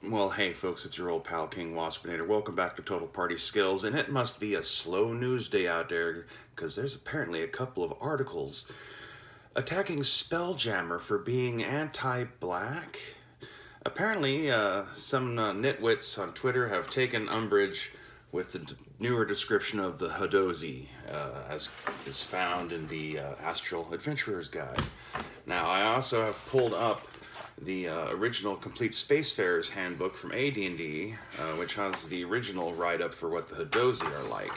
Well, hey folks, it's your old pal King Waspinator. Welcome back to Total Party Skills, and it must be a slow news day out there because there's apparently a couple of articles attacking Spelljammer for being anti-black. Apparently, some nitwits on Twitter have taken umbrage with the newer description of the Hadozee, as is found in the Astral Adventurer's Guide. Now, I also have pulled up the original Complete Spacefarer's Handbook from AD&D, which has the original write-up for what the Hadozee are like,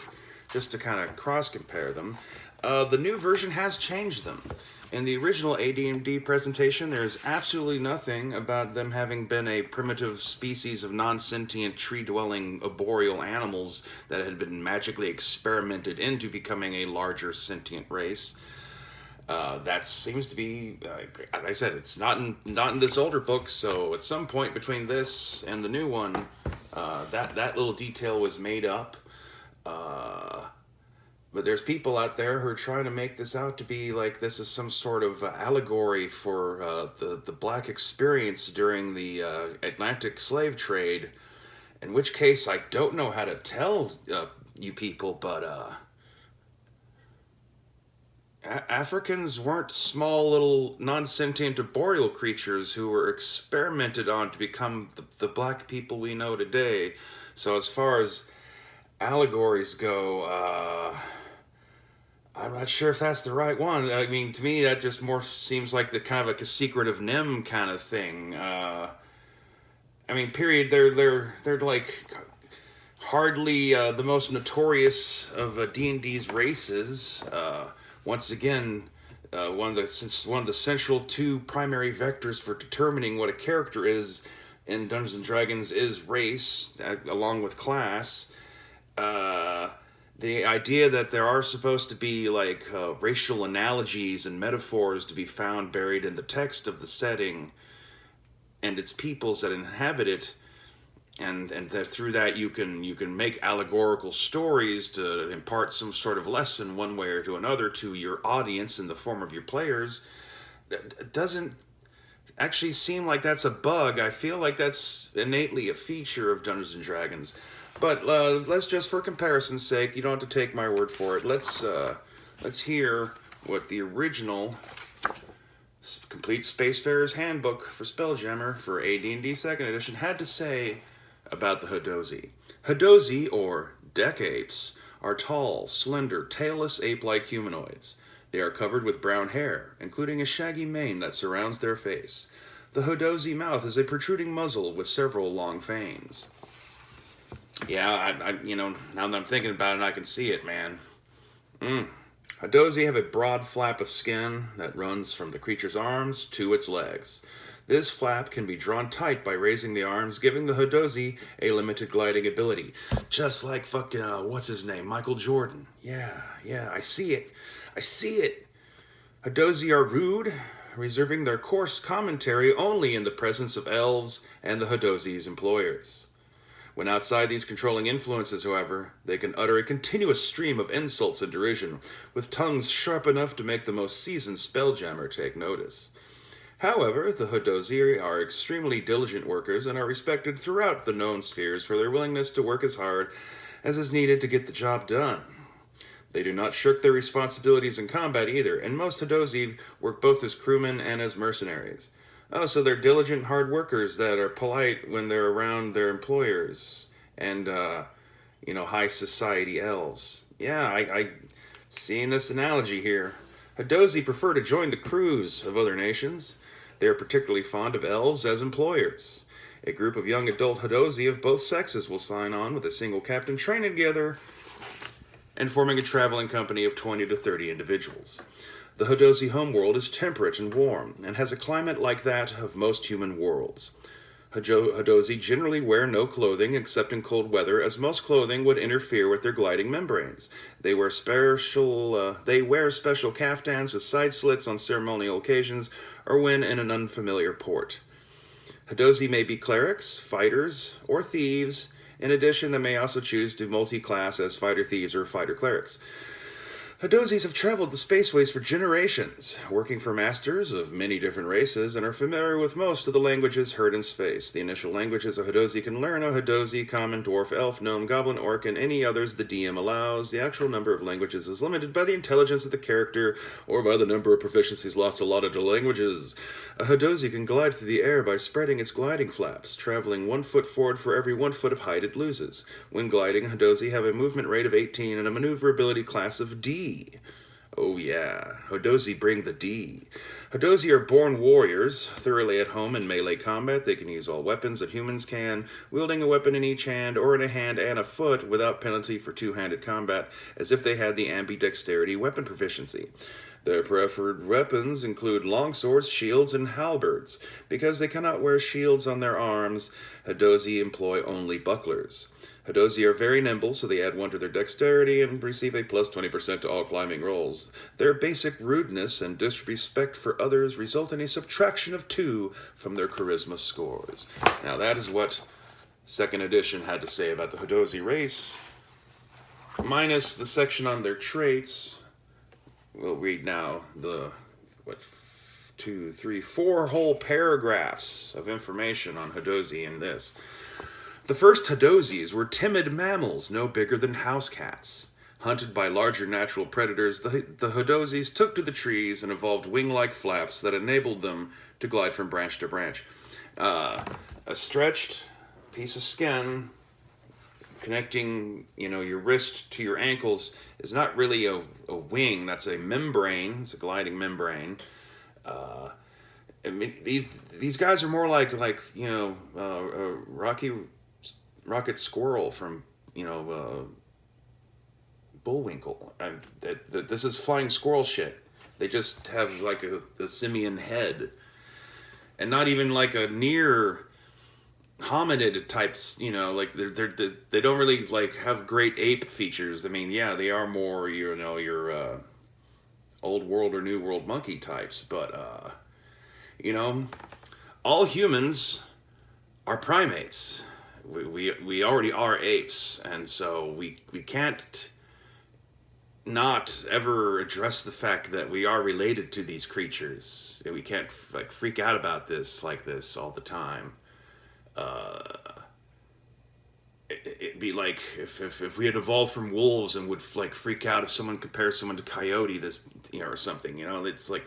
just to kind of cross-compare them. The new version has changed them. In the original AD&D presentation, there's absolutely nothing about them having been a primitive species of non-sentient, tree-dwelling, arboreal animals that had been magically experimented into becoming a larger sentient race. That seems to be, like I said, it's not in this older book. So at some point between this and the new one, that little detail was made up. Uh, but there's people out there who are trying to make this out to be like this is some sort of allegory for the black experience during the Atlantic slave trade. In which case, I don't know how to tell you people, but Africans weren't small little non-sentient arboreal creatures who were experimented on to become the black people we know today. So as far as allegories go, I'm not sure if that's the right one. I mean, to me, that just more seems like the kind of like a secret of Nim kind of thing. I mean, period. They're like hardly the most notorious of D&D's races. Once again, one of the central two primary vectors for determining what a character is in Dungeons and Dragons is race, along with class. Uh, the idea that there are supposed to be like racial analogies and metaphors to be found buried in the text of the setting and its peoples that inhabit it, and that through that you can make allegorical stories to impart some sort of lesson one way or to another to your audience in the form of your players. It doesn't actually seem like that's a bug. I feel like that's innately a feature of Dungeons and Dragons. But let's just, for comparison's sake, you don't have to take my word for it. Let's hear what the original Complete Spacefarer's Handbook for Spelljammer for AD&D Second Edition had to say about the Hadozee. Hadozee, or deck apes, are tall, slender, tailless ape-like humanoids. They are covered with brown hair, including a shaggy mane that surrounds their face. The Hadozee mouth is a protruding muzzle with several long fangs. Yeah, now that I'm thinking about it, I can see it, man. Hadozee have a broad flap of skin that runs from the creature's arms to its legs. This flap can be drawn tight by raising the arms, giving the Hadozee a limited gliding ability. Just like fucking, what's his name? Michael Jordan. Yeah, I see it. I see it. Hadozee are rude, reserving their coarse commentary only in the presence of elves and the Hadozee's employers. When outside these controlling influences, however, they can utter a continuous stream of insults and derision, with tongues sharp enough to make the most seasoned spelljammer take notice. However, the Hadozee are extremely diligent workers and are respected throughout the known spheres for their willingness to work as hard as is needed to get the job done. They do not shirk their responsibilities in combat either, and most Hadozee work both as crewmen and as mercenaries. Oh, so they're diligent, hard workers that are polite when they're around their employers and, high society elves. Yeah, I seeing this analogy here. Hadozee prefer to join the crews of other nations. They are particularly fond of elves as employers. A group of young adult Hadozee of both sexes will sign on with a single captain, training together and forming a traveling company of 20 to 30 individuals. The Hadozee homeworld is temperate and warm, and has a climate like that of most human worlds. Hadozee generally wear no clothing except in cold weather, as most clothing would interfere with their gliding membranes. They wear special caftans with side slits on ceremonial occasions or when in an unfamiliar port. Hadozee may be clerics, fighters, or thieves. In addition, they may also choose to multi-class as fighter thieves or fighter clerics. Hadozees have traveled the spaceways for generations, working for masters of many different races, and are familiar with most of the languages heard in space. The initial languages a Hadozee can learn are Hadozee, Common, Dwarf, Elf, Gnome, Goblin, Orc, and any others the DM allows. The actual number of languages is limited by the intelligence of the character or by the number of proficiency slots allotted to languages. A Hadozee can glide through the air by spreading its gliding flaps, traveling 1 foot forward for every 1 foot of height it loses. When gliding, Hadozee have a movement rate of 18 and a maneuverability class of D. Oh yeah, Hadozee bring the D. Hadozee are born warriors, thoroughly at home in melee combat. They can use all weapons that humans can, wielding a weapon in each hand or in a hand and a foot without penalty for two-handed combat, as if they had the ambidexterity weapon proficiency. Their preferred weapons include longswords, shields, and halberds. Because they cannot wear shields on their arms, Hadozee employ only bucklers. Hadozee are very nimble, so they add 1 to their dexterity and receive a plus 20% to all climbing rolls. Their basic rudeness and disrespect for others result in a subtraction of 2 from their charisma scores. Now that is what 2nd edition had to say about the Hadozee race, minus the section on their traits. We'll read now the, 4 whole paragraphs of information on Hadozee in this. The first Hadozees were timid mammals no bigger than house cats. Hunted by larger natural predators, the Hadozees took to the trees and evolved wing-like flaps that enabled them to glide from branch to branch. A stretched piece of skin connecting, your wrist to your ankles is not really a wing. That's a membrane. It's a gliding membrane. I mean, these guys are more like Rocket Squirrel from Bullwinkle. This is flying squirrel shit. They just have like a simian head, and not even like a near hominid types, like they don't really like have great ape features. I mean, yeah, they are more your old world or new world monkey types, but all humans are primates. We already are apes, and so we can't not ever address the fact that we are related to these creatures. We can't like freak out about this like this all the time. It'd be like if we had evolved from wolves and would like freak out if someone compares someone to coyote, or something. It's like,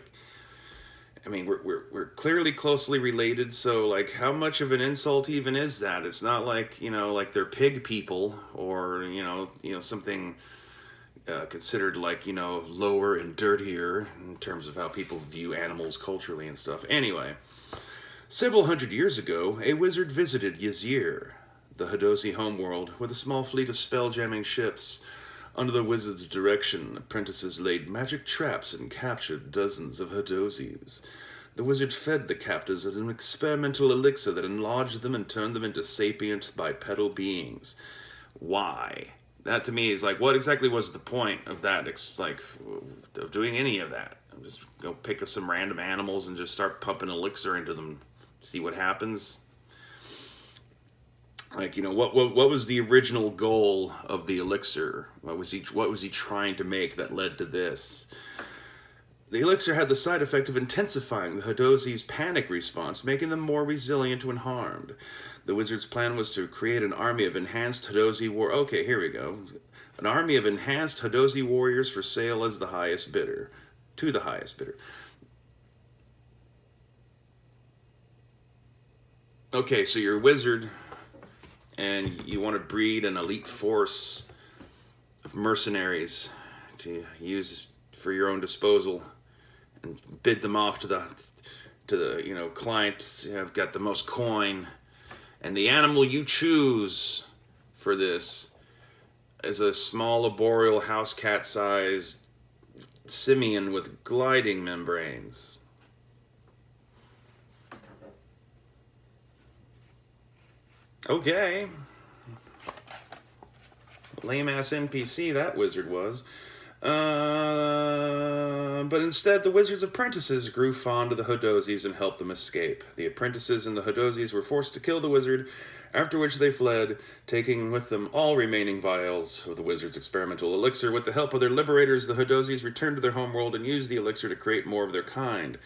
I mean, we're clearly closely related. So like, how much of an insult even is that? It's not like like they're pig people or something considered like lower and dirtier in terms of how people view animals culturally and stuff. Anyway. Several hundred years ago, a wizard visited Yazir, the Hadozee homeworld, with a small fleet of spell-jamming ships. Under the wizard's direction, apprentices laid magic traps and captured dozens of Hadozees. The wizard fed the captives an experimental elixir that enlarged them and turned them into sapient bipedal beings. Why? That to me is like, what exactly was the point of that? Of doing any of that? I'm just go pick up some random animals and just start pumping elixir into them. See what happens. Like, what was the original goal of the elixir? What was he trying to make that led to this? The elixir had the side effect of intensifying the Hadozee's panic response, making them more resilient when harmed. The wizard's plan was to create an army of enhanced Hadozee Okay, here we go. An army of enhanced Hadozee warriors for sale as the highest bidder. To the highest bidder. Okay, so you're a wizard, and you want to breed an elite force of mercenaries to use for your own disposal, and bid them off to the clients who have got the most coin. And the animal you choose for this is a small arboreal house cat-sized simian with gliding membranes. Okay. Lame-ass NPC that wizard was. But instead, the wizard's apprentices grew fond of the Hadozees and helped them escape. The apprentices and the Hadozees were forced to kill the wizard, after which they fled, taking with them all remaining vials of the wizard's experimental elixir. With the help of their liberators, the Hadozees returned to their homeworld and used the elixir to create more of their kind.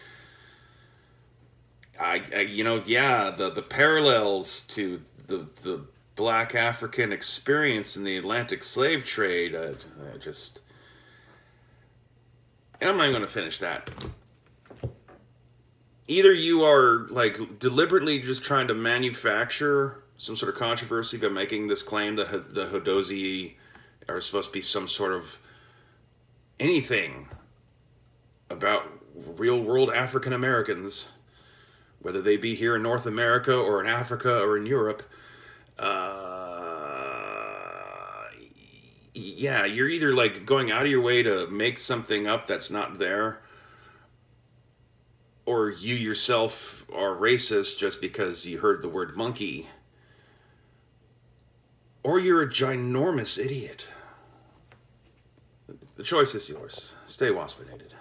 The parallels to the Black African experience in the Atlantic slave trade, and I'm not even going to finish that. Either you are like deliberately just trying to manufacture some sort of controversy by making this claim that the Hadozee are supposed to be some sort of anything about real world African Americans, whether they be here in North America or in Africa or in Europe. You're either like going out of your way to make something up that's not there, or you yourself are racist just because you heard the word monkey, or you're a ginormous idiot. The choice is yours. Stay waspinated.